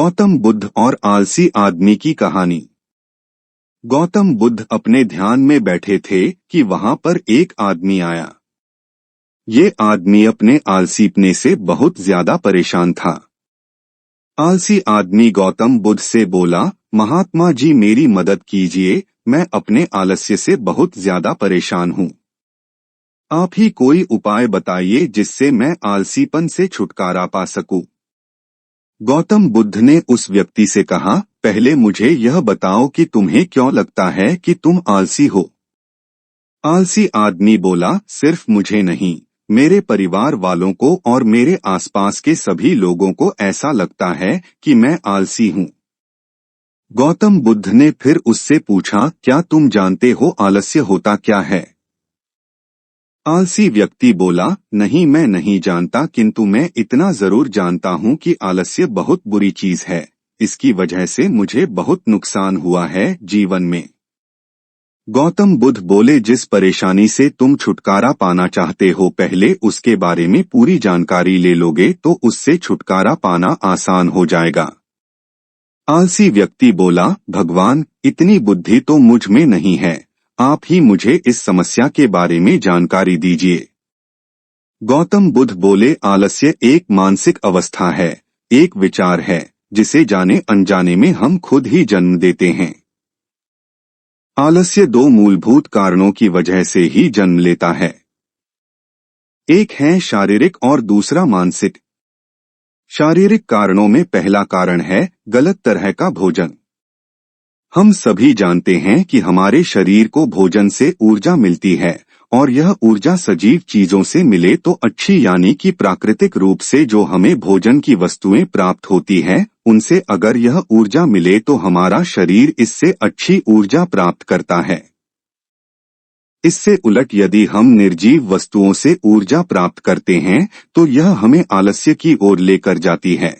गौतम बुद्ध और आलसी आदमी की कहानी। गौतम बुद्ध अपने ध्यान में बैठे थे कि वहां पर एक आदमी आया। ये आदमी अपने आलसीपने से बहुत ज्यादा परेशान था। आलसी आदमी गौतम बुद्ध से बोला, महात्मा जी मेरी मदद कीजिए, मैं अपने आलस्य से बहुत ज्यादा परेशान हूँ। आप ही कोई उपाय बताइए जिससे मैं आलसीपन से छुटकारा पा सकूं। गौतम बुद्ध ने उस व्यक्ति से कहा, पहले मुझे यह बताओ कि तुम्हें क्यों लगता है कि तुम आलसी हो। आलसी आदमी बोला, सिर्फ मुझे नहीं, मेरे परिवार वालों को और मेरे आसपास के सभी लोगों को ऐसा लगता है कि मैं आलसी हूँ। गौतम बुद्ध ने फिर उससे पूछा, क्या तुम जानते हो आलस्य होता क्या है? आलसी व्यक्ति बोला, नहीं मैं नहीं जानता, किंतु मैं इतना जरूर जानता हूँ कि आलस्य बहुत बुरी चीज है। इसकी वजह से मुझे बहुत नुकसान हुआ है जीवन में। गौतम बुद्ध बोले, जिस परेशानी से तुम छुटकारा पाना चाहते हो पहले उसके बारे में पूरी जानकारी ले लोगे तो उससे छुटकारा पाना आसान हो जाएगा। आलसी व्यक्ति बोला, भगवान इतनी बुद्धि तो मुझ में नहीं है, आप ही मुझे इस समस्या के बारे में जानकारी दीजिए। गौतम बुद्ध बोले, आलस्य एक मानसिक अवस्था है, एक विचार है जिसे जाने अनजाने में हम खुद ही जन्म देते हैं। आलस्य दो मूलभूत कारणों की वजह से ही जन्म लेता है। एक है शारीरिक और दूसरा मानसिक। शारीरिक कारणों में पहला कारण है गलत तरह का भोजन। हम सभी जानते हैं कि हमारे शरीर को भोजन से ऊर्जा मिलती है और यह ऊर्जा सजीव चीजों से मिले तो अच्छी, यानी कि प्राकृतिक रूप से जो हमें भोजन की वस्तुएं प्राप्त होती है उनसे अगर यह ऊर्जा मिले तो हमारा शरीर इससे अच्छी ऊर्जा प्राप्त करता है। इससे उलट यदि हम निर्जीव वस्तुओं से ऊर्जा प्राप्त करते हैं तो यह हमें आलस्य की ओर लेकर जाती है।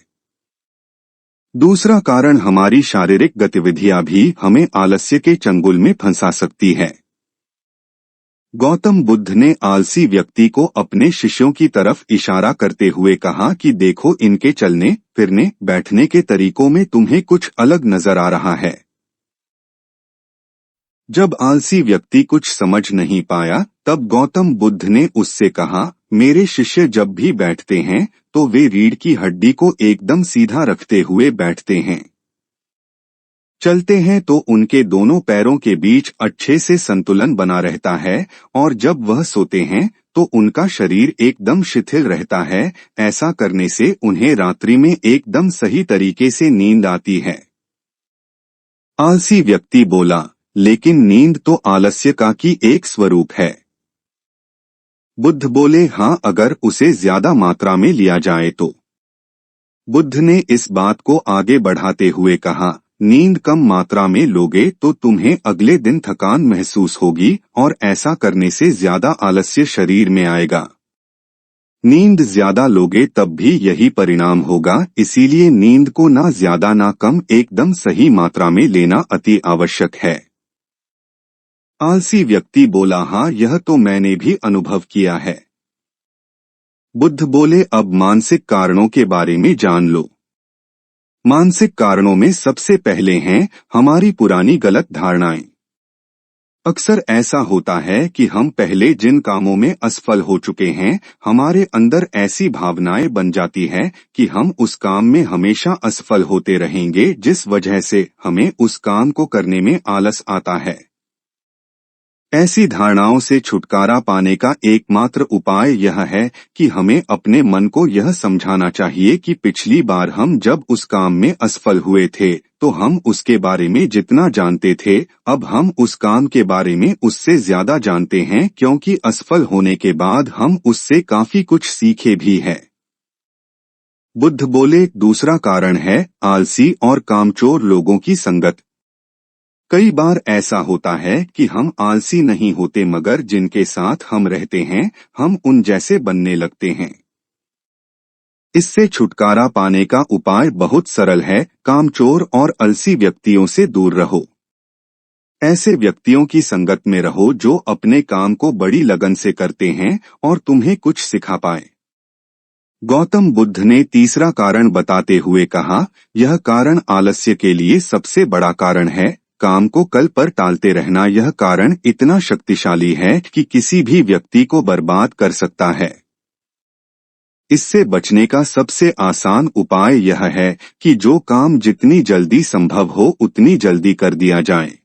दूसरा कारण, हमारी शारीरिक गतिविधियां भी हमें आलस्य के चंगुल में फंसा सकती है। गौतम बुद्ध ने आलसी व्यक्ति को अपने शिष्यों की तरफ इशारा करते हुए कहा कि देखो, इनके चलने फिरने बैठने के तरीकों में तुम्हें कुछ अलग नजर आ रहा है। जब आलसी व्यक्ति कुछ समझ नहीं पाया तब गौतम बुद्ध ने उससे कहा, मेरे शिष्य जब भी बैठते हैं तो वे रीढ़ की हड्डी को एकदम सीधा रखते हुए बैठते हैं। चलते हैं तो उनके दोनों पैरों के बीच अच्छे से संतुलन बना रहता है और जब वह सोते हैं तो उनका शरीर एकदम शिथिल रहता है। ऐसा करने से उन्हें रात्रि में एकदम सही तरीके से नींद आती है। आलसी व्यक्ति बोला, लेकिन नींद तो आलस्य का की एक स्वरूप है। बुद्ध बोले, हाँ, अगर उसे ज्यादा मात्रा में लिया जाए तो। बुद्ध ने इस बात को आगे बढ़ाते हुए कहा, नींद कम मात्रा में लोगे तो तुम्हें अगले दिन थकान महसूस होगी और ऐसा करने से ज्यादा आलस्य शरीर में आएगा। नींद ज्यादा लोगे तब भी यही परिणाम होगा, इसीलिए नींद को ना ज्यादा ना कम, एकदम सही मात्रा में लेना अति आवश्यक है। आलसी व्यक्ति बोला, हाँ, यह तो मैंने भी अनुभव किया है। बुद्ध बोले, अब मानसिक कारणों के बारे में जान लो। मानसिक कारणों में सबसे पहले हैं हमारी पुरानी गलत धारणाएं। अक्सर ऐसा होता है कि हम पहले जिन कामों में असफल हो चुके हैं, हमारे अंदर ऐसी भावनाएं बन जाती है कि हम उस काम में हमेशा असफल होते रहेंगे, जिस वजह से हमें उस काम को करने में आलस आता है। ऐसी धारणाओं से छुटकारा पाने का एकमात्र उपाय यह है कि हमें अपने मन को यह समझाना चाहिए कि पिछली बार हम जब उस काम में असफल हुए थे तो हम उसके बारे में जितना जानते थे, अब हम उस काम के बारे में उससे ज्यादा जानते हैं, क्योंकि असफल होने के बाद हम उससे काफी कुछ सीखे भी हैं। बुद्ध बोले, दूसरा कारण है आलसी और कामचोर लोगों की संगत। कई बार ऐसा होता है कि हम आलसी नहीं होते, मगर जिनके साथ हम रहते हैं हम उन जैसे बनने लगते हैं। इससे छुटकारा पाने का उपाय बहुत सरल है, कामचोर और आलसी व्यक्तियों से दूर रहो। ऐसे व्यक्तियों की संगत में रहो जो अपने काम को बड़ी लगन से करते हैं और तुम्हें कुछ सिखा पाए। गौतम बुद्ध ने तीसरा कारण बताते हुए कहा, यह कारण आलस्य के लिए सबसे बड़ा कारण है। काम को कल पर टालते रहना यह कारण इतना शक्तिशाली है कि किसी भी व्यक्ति को बर्बाद कर सकता है। इससे बचने का सबसे आसान उपाय यह है कि जो काम जितनी जल्दी संभव हो उतनी जल्दी कर दिया जाए।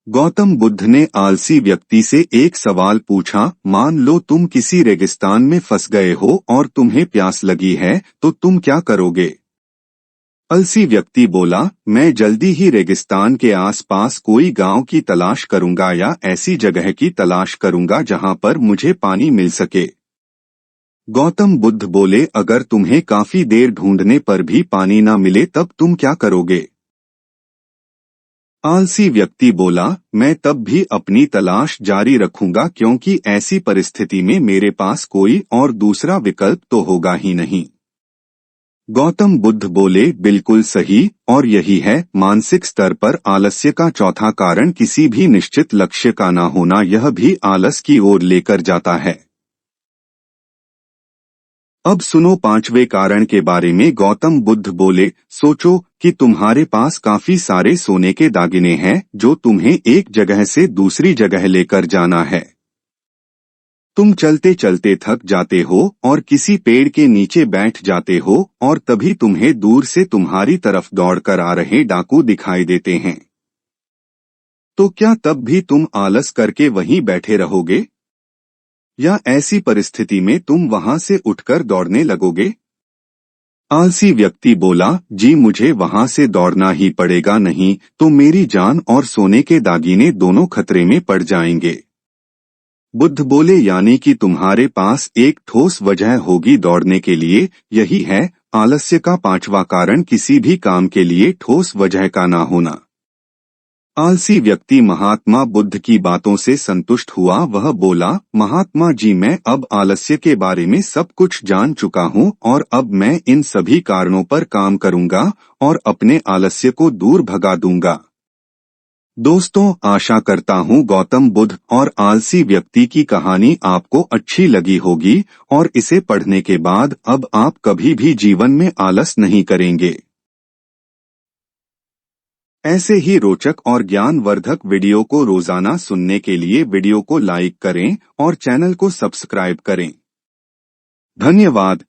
गौतम बुद्ध ने आलसी व्यक्ति से एक सवाल पूछा, मान लो तुम किसी रेगिस्तान में फंस गए हो और तुम्हें प्यास लगी है, तो तुम क्या करोगे? आलसी व्यक्ति बोला, मैं जल्दी ही रेगिस्तान के आसपास कोई गांव की तलाश करूंगा या ऐसी जगह की तलाश करूंगा जहां पर मुझे पानी मिल सके। गौतम बुद्ध बोले, अगर तुम्हें काफी देर ढूंढने पर भी पानी न मिले तब तुम क्या करोगे? आलसी व्यक्ति बोला, मैं तब भी अपनी तलाश जारी रखूंगा क्योंकि ऐसी परिस्थिति में मेरे पास कोई और दूसरा विकल्प तो होगा ही नहीं। गौतम बुद्ध बोले, बिल्कुल सही, और यही है मानसिक स्तर पर आलस्य का चौथा कारण किसी भी निश्चित लक्ष्य का न होना, यह भी आलस की ओर लेकर जाता है। अब सुनो पांचवें कारण के बारे में। गौतम बुद्ध बोले, सोचो कि तुम्हारे पास काफी सारे सोने के दागिने हैं जो तुम्हें एक जगह से दूसरी जगह लेकर जाना है। तुम चलते चलते थक जाते हो और किसी पेड़ के नीचे बैठ जाते हो और तभी तुम्हें दूर से तुम्हारी तरफ दौड़कर आ रहे डाकू दिखाई देते हैं। तो क्या तब भी तुम आलस करके वहीं बैठे रहोगे या ऐसी परिस्थिति में तुम वहां से उठकर दौड़ने लगोगे? आलसी व्यक्ति बोला, जी मुझे वहां से दौड़ना ही पड़ेगा, नहीं तो मेरी जान और सोने के दागिने दोनों खतरे में पड़ जाएंगे। बुद्ध बोले, यानी कि तुम्हारे पास एक ठोस वजह होगी दौड़ने के लिए। यही है आलस्य का पांचवा कारण, किसी भी काम के लिए ठोस वजह का ना होना। आलसी व्यक्ति महात्मा बुद्ध की बातों से संतुष्ट हुआ। वह बोला, महात्मा जी, मैं अब आलस्य के बारे में सब कुछ जान चुका हूँ और अब मैं इन सभी कारणों पर काम करूंगा और अपने आलस्य को दूर भगा दूंगा। दोस्तों, आशा करता हूँ गौतम बुद्ध और आलसी व्यक्ति की कहानी आपको अच्छी लगी होगी और इसे पढ़ने के बाद अब आप कभी भी जीवन में आलस नहीं करेंगे। ऐसे ही रोचक और ज्ञानवर्धक वीडियो को रोजाना सुनने के लिए वीडियो को लाइक करें और चैनल को सब्सक्राइब करें। धन्यवाद।